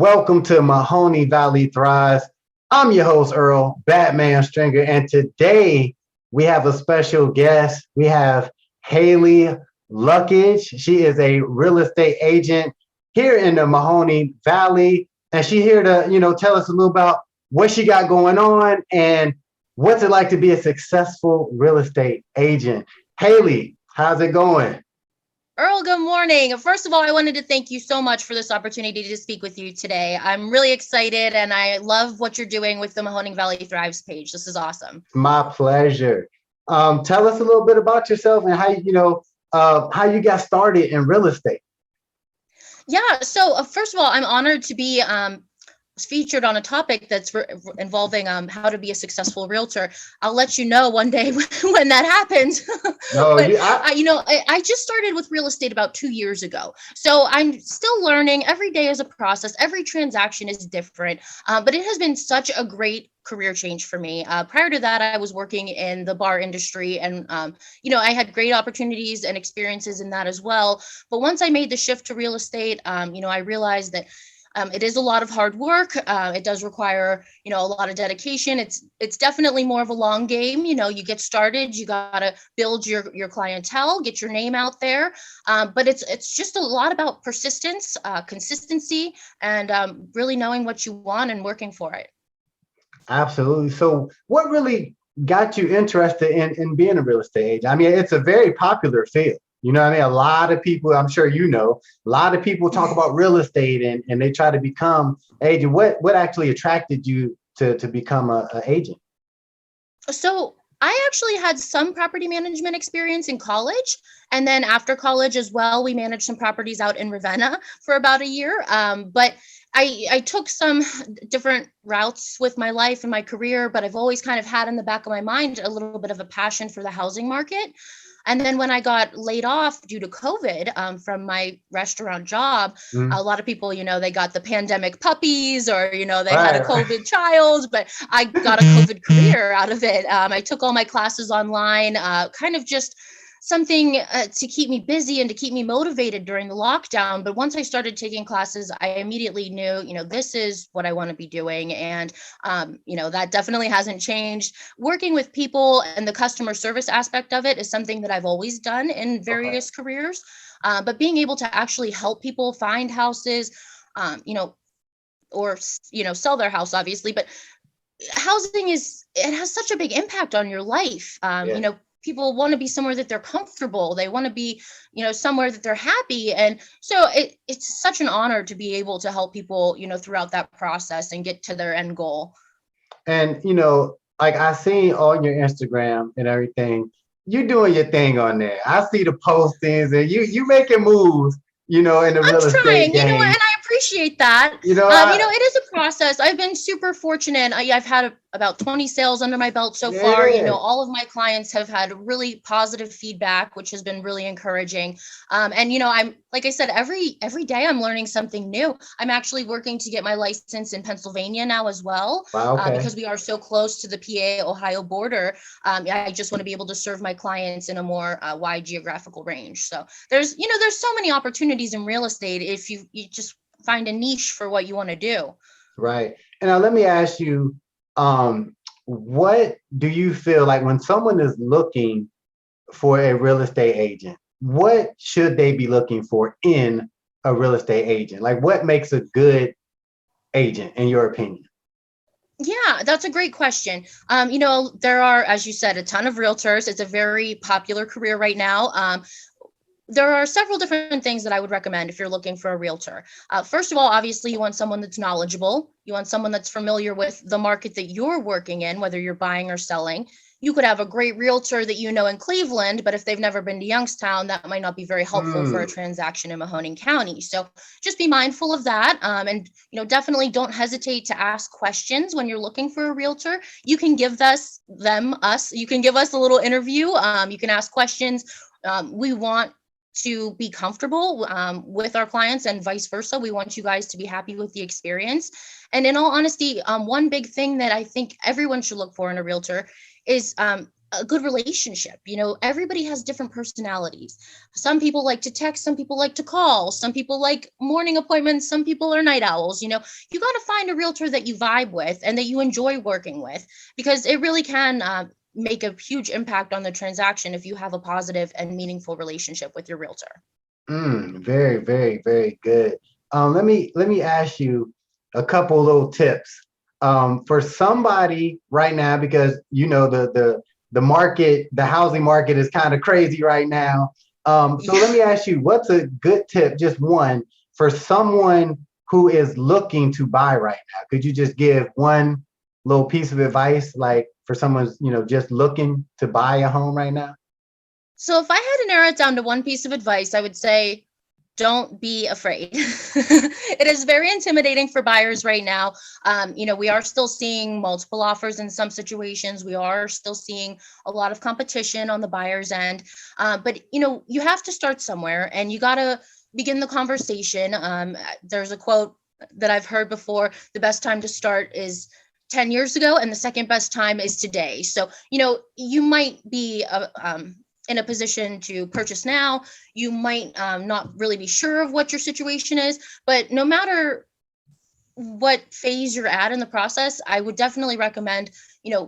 Welcome to Mahoning Valley Thrives. I'm your host, Earl, Batman Stringer, and today we have a special guest. We have Haley Luckage. She is a real estate agent here in the Mahoning Valley, and she's here to, tell us a little about what she got going on and what's it like to be a successful real estate agent. Haley, how's it going? Earl, good morning. First of all, I wanted to thank you so much for this opportunity to speak with you today. I'm really excited and I love what you're doing with the Mahoning Valley Thrives page. This is awesome. My pleasure. Tell us a little bit about yourself and how you got started in real estate. Yeah, so first of all, I'm honored to be featured on a topic that's involving how to be a successful realtor. I'll let you know one day when that happens. No, But I just started with real estate about 2 years ago, so I'm still learning. Every day is a process. Every transaction is different, but it has been such a great career change for me. Prior to that, I was working in the bar industry, and I had great opportunities and experiences in that as well. But once I made the shift to real estate, I realized that it is a lot of hard work. It does require, a lot of dedication. It's definitely more of a long game. You get started, you gotta build your clientele, get your name out there. But it's just a lot about persistence, consistency, and really knowing what you want and working for it. absolutely. So, what really got you interested in being a real estate agent? I mean, it's a very popular field. You know what I mean? A lot of people, I'm sure a lot of people talk about real estate and they try to become agent. What actually attracted you to become a agent? So I actually had some property management experience in college. And then after college as well, we managed some properties out in Ravenna for about a year. But I took some different routes with my life and my career, but I've always kind of had in the back of my mind a little bit of a passion for the housing market. And then when I got laid off due to COVID from my restaurant job, Mm, a lot of people, they got the pandemic puppies or, they had a right. COVID child, but I got a COVID career out of it. I took all my classes online, kind of just something to keep me busy and to keep me motivated during the lockdown. But once I started taking classes, I immediately knew, this is what I want to be doing. And, that definitely hasn't changed. Working with people and the customer service aspect of it is something that I've always done in Okay. various careers. But being able to actually help people find houses, or, sell their house, obviously, but housing it has such a big impact on your life. Yeah. People want to be somewhere that they're comfortable. They want to be, somewhere that they're happy. And so it's such an honor to be able to help people, throughout that process and get to their end goal. And like I seen on your Instagram and everything, you doing your thing on there. I see the postings and you making moves, in the I'm real estate trying, game. and I appreciate that. I It is a process. I've been super fortunate. I've had about 20 sales under my belt so far. yeah. All of my clients have had really positive feedback, which has been really encouraging. And I'm like I said, every day I'm learning something new. I'm actually working to get my license in Pennsylvania now as well, Wow, okay. because we are so close to the PA-Ohio border. I just want to be able to serve my clients in a more wide geographical range. So there's so many opportunities in real estate if you just find a niche for what you want to do. Right. And now let me ask you, what do you feel like when someone is looking for a real estate agent, what should they be looking for in a real estate agent? Like what makes a good agent in your opinion? Yeah, that's a great question. There are, as you said, a ton of realtors. It's a very popular career right now. There are several different things that I would recommend if you're looking for a realtor. First of all, obviously, you want someone that's knowledgeable. You want someone that's familiar with the market that you're working in, whether you're buying or selling. You could have a great realtor that you know in Cleveland, but if they've never been to Youngstown, that might not be very helpful for a Hmm. transaction in Mahoning County. So just be mindful of that. And definitely don't hesitate to ask questions when you're looking for a realtor. You can give us. You can give us a little interview. You can ask questions. We want to be comfortable with our clients and vice versa. We want you guys to be happy with the experience. And in all honesty, one big thing that I think everyone should look for in a realtor is a good relationship. Everybody has different personalities. Some people like to text, some people like to call, some people like morning appointments, some people are night owls. You got to find a realtor that you vibe with and that you enjoy working with, because it really can make a huge impact on the transaction if you have a positive and meaningful relationship with your realtor. Very, very, very good. Let me ask you a couple little tips. For somebody right now, because the market, the housing market is kind of crazy right now. So let me ask you, what's a good tip, just one, for someone who is looking to buy right now? Could you just give one little piece of advice, like for someone's, just looking to buy a home right now? So if I had to narrow it down to one piece of advice, I would say don't be afraid. It is very intimidating for buyers right now. We are still seeing multiple offers in some situations. We are still seeing a lot of competition on the buyer's end. But you have to start somewhere, and you got to begin the conversation. There's a quote that I've heard before: the best time to start is 10 years ago, and the second best time is today. So, you might be in a position to purchase now. You might not really be sure of what your situation is, but no matter what phase you're at in the process, I would definitely recommend,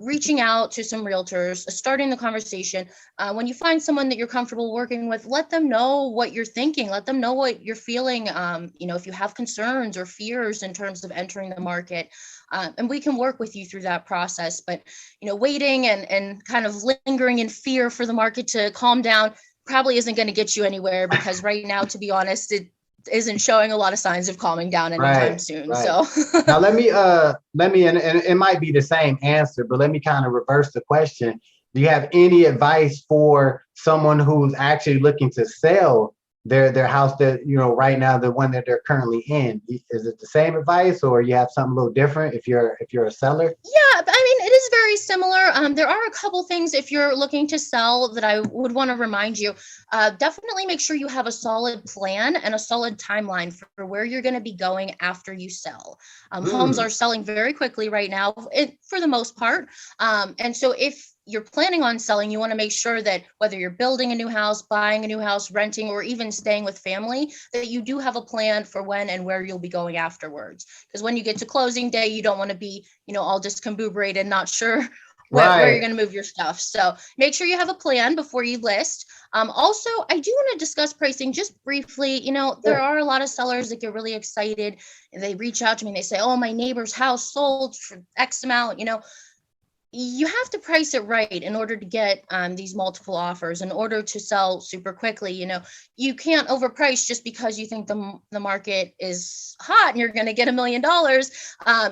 reaching out to some realtors, starting the conversation. When you find someone that you're comfortable working with, let them know what you're thinking. Let them know what you're feeling. If you have concerns or fears in terms of entering the market, and we can work with you through that process. But, waiting and kind of lingering in fear for the market to calm down probably isn't going to get you anywhere, because right now, to be honest, it isn't showing a lot of signs of calming down anytime Right, soon. right. So Now and it might be the same answer, but let me kind of reverse the question. Do you have any advice for someone who's actually looking to sell their house, that right now, the one that they're currently in? Is it the same advice, or you have something a little different if you're a seller? yeah, I mean, it is very similar. There are a couple things if you're looking to sell that I would want to remind you. Definitely make sure you have a solid plan and a solid timeline for where you're going to be going after you sell. Homes Mm, are selling very quickly right now, for the most part. And so if you're planning on selling, you want to make sure that whether you're building a new house, buying a new house, renting, or even staying with family, that you do have a plan for when and where you'll be going afterwards. Because when you get to closing day, you don't want to be, all discombobulated, not sure where you're right. going to move your stuff. So make sure you have a plan before you list. Also, I do want to discuss pricing just briefly. There Sure. are a lot of sellers that get really excited, and they reach out to me and they say, oh, my neighbor's house sold for X amount. You have to price it right in order to get these multiple offers, in order to sell super quickly. You can't overprice just because you think the market is hot and you're going to get $1 million.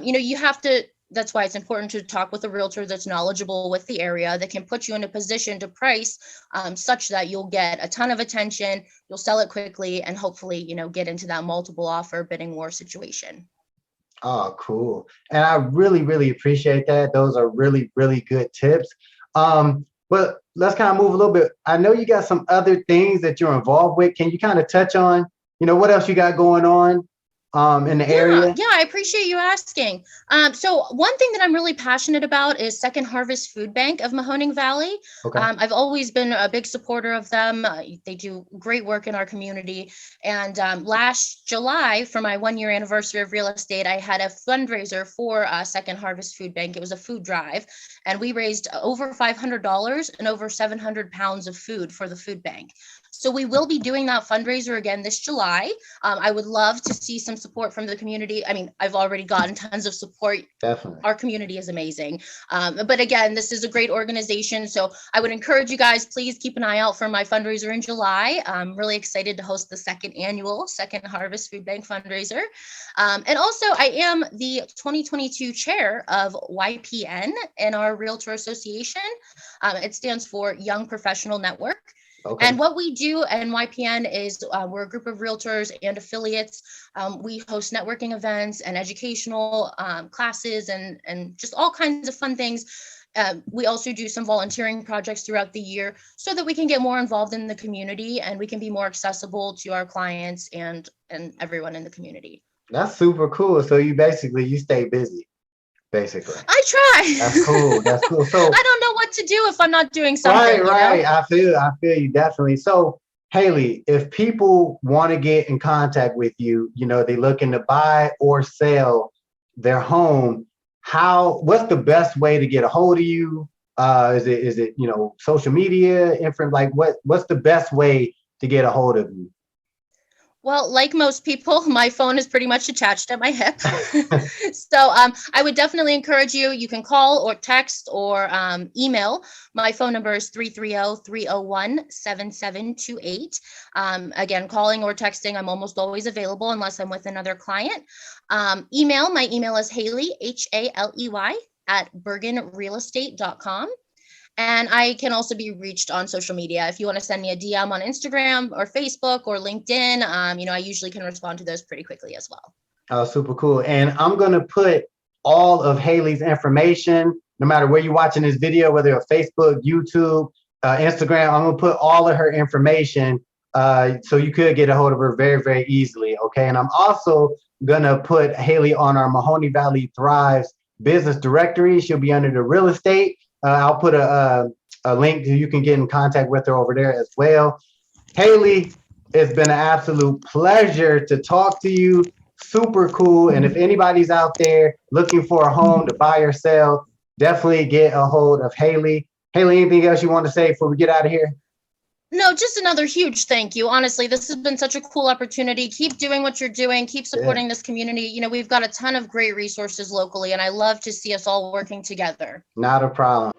You have to. That's why it's important to talk with a realtor that's knowledgeable with the area, that can put you in a position to price such that you'll get a ton of attention, you'll sell it quickly, and hopefully, get into that multiple offer bidding war situation. Oh, cool. And I really, really appreciate that. Those are really, really good tips. But let's kind of move a little bit. I know you got some other things that you're involved with. Can you kind of touch on, what else you got going on in the Yeah, area? yeah, I appreciate you asking. So one thing that I'm really passionate about is Second Harvest Food Bank of Mahoning Valley. Okay. I've always been a big supporter of them. They do great work in our community. And last July, for my 1 year anniversary of real estate, I had a fundraiser for Second Harvest Food Bank. It was a food drive, and we raised over $500 and over 700 pounds of food for the food bank. So we will be doing that fundraiser again this July. I would love to see some support from the community. I mean, I've already gotten tons of support. Definitely. Our community is amazing. But again, this is a great organization. So I would encourage you guys, please keep an eye out for my fundraiser in July. I'm really excited to host the second annual Second Harvest Food Bank fundraiser. And also, I am the 2022 chair of YPN in our Realtor Association. It stands for Young Professional Network. Okay. And what we do in YPN is we're a group of realtors and affiliates. We host networking events and educational classes and just all kinds of fun things. We also do some volunteering projects throughout the year so that we can get more involved in the community and we can be more accessible to our clients and everyone in the community. That's super cool. So you stay busy. basically. I try. That's cool. That's cool. So I don't know what to do if I'm not doing something, right. I feel you definitely. So Haley, if people want to get in contact with you, they looking to buy or sell their home, what's the best way to get a hold of you? Is it social media, info, like what's the best way to get a hold of you? Well, like most people, my phone is pretty much attached at my hip. So I would definitely encourage you. You can call or text or email. My phone number is 330-301-7728. Again, calling or texting, I'm almost always available unless I'm with another client. My email is Haley, Haley, at bergenrealestate.com. And I can also be reached on social media. If you want to send me a DM on Instagram or Facebook or LinkedIn, I usually can respond to those pretty quickly as well. Oh, super cool. And I'm going to put all of Haley's information, no matter where you're watching this video, whether it's Facebook, YouTube, Instagram, I'm going to put all of her information so you could get a hold of her very, very easily. Okay. And I'm also going to put Haley on our Mahoning Valley Thrives business directory. She'll be under the real estate. I'll put a link so you can get in contact with her over there as well. Haley, it's been an absolute pleasure to talk to you. Super cool. And if anybody's out there looking for a home to buy or sell, definitely get a hold of Haley. Haley, anything else you want to say before we get out of here? No, just another huge thank you. Honestly, this has been such a cool opportunity. Keep doing what you're doing. Keep supporting this community. We've got a ton of great resources locally, and I love to see us all working together. Not a problem.